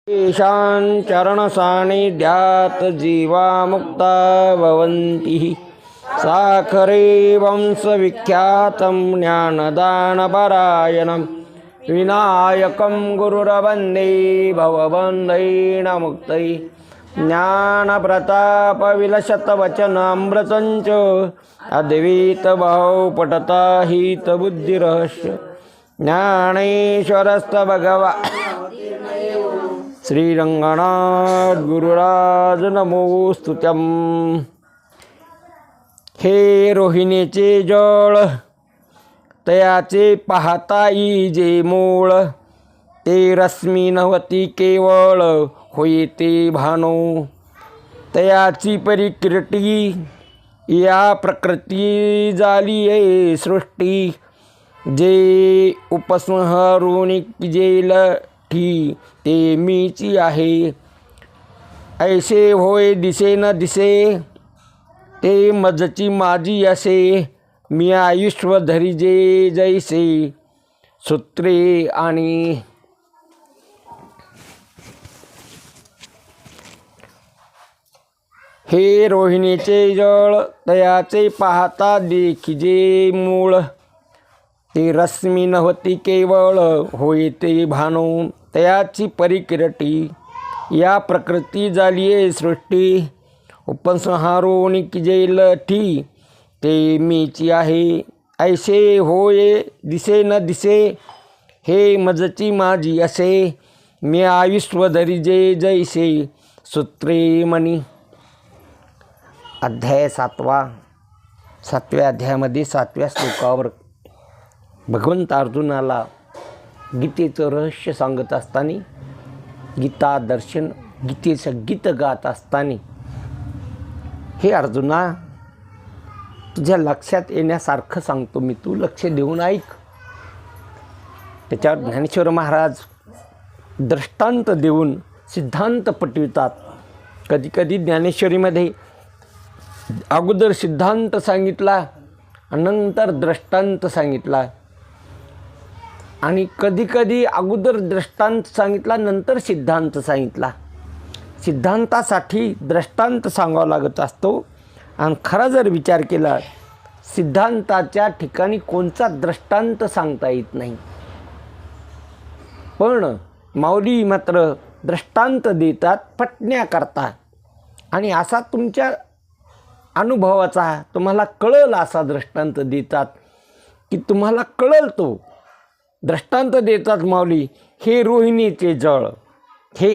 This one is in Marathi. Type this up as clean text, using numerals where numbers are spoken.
ईशान चरण सानिध्यात जीवा मुक्ता भवन्ति। साखरे वंश विख्यातं ज्ञानदानपरायणं विनायकं गुरुर्वन्दे भवबन्धैर्मुक्तये। ज्ञानप्रतापविलसतवचनामृतं च अद्वैतभावपठता हितबुद्धिरहस्य ज्ञानेश्वरस्त भगवा श्रीरंगनाथ गुरुराज नमोस्तुत्यं। हे रोहिणीचे जळ तयाचे पाहता जे मूळ, ते रश्मी नव्हती केवळ होई ते भानो। तयाची परिकीर्ती या प्रकृती झाली आहे सृष्टी, जे उपसंहरून जेल ठी ते मीची आहे। ऐसे होय दिसे न दिसे, ते मजची माझी असे। मी आयुष्य धरिजे जैसे सूत्रे आणि हे रोहिणीचे जळ तयाचे पाहता देखिजे मूळ, ते रश्मी नव्हती केवळ होय ते भानो। तयाची परिकीर्ती या प्रकृती झालीये सृष्टी, उपसंहारून जेल ठी ते मीची आहे। ऐसे होय दिसे न दिसे, हे मजची माझी असे। मी आयुष्य धरिजे जैसे सूत्रे मणी। अध्याय 7व्या अध्यायामध्ये 7व्या श्लोकावर भगवंत अर्जुनाला गीतेचं रहस्य सांगत असताना, गीता दर्शन गीतेचं गीत गात असताना, हे अर्जुना तुझ्या लक्षात येण्यासारखं सांगतो मी, तू लक्ष देऊन ऐक। त्याच्यावर ज्ञानेश्वर महाराज दृष्टांत देऊन सिद्धांत पटवितात। कधीकधी ज्ञानेश्वरीमध्ये अगोदर सिद्धांत सांगितला नंतर दृष्टांत सांगितला, आणि कधीकधी अगोदर दृष्टांत सांगितला नंतर सिद्धांत सांगितला। सिद्धांतासाठी दृष्टांत सांगावा लागत असतो, आणि खरा जर विचार केला सिद्धांताच्या ठिकाणी कोणता दृष्टांत सांगता येत नाही, पण माऊली मात्र दृष्टांत देतात पटण्याकरता। आणि असा तुमच्या अनुभवाचा तुम्हाला कळल असा दृष्टांत देतात, की तुम्हाला कळल तो दृष्टांत देतात माऊली। हे रोहिणीचे जळ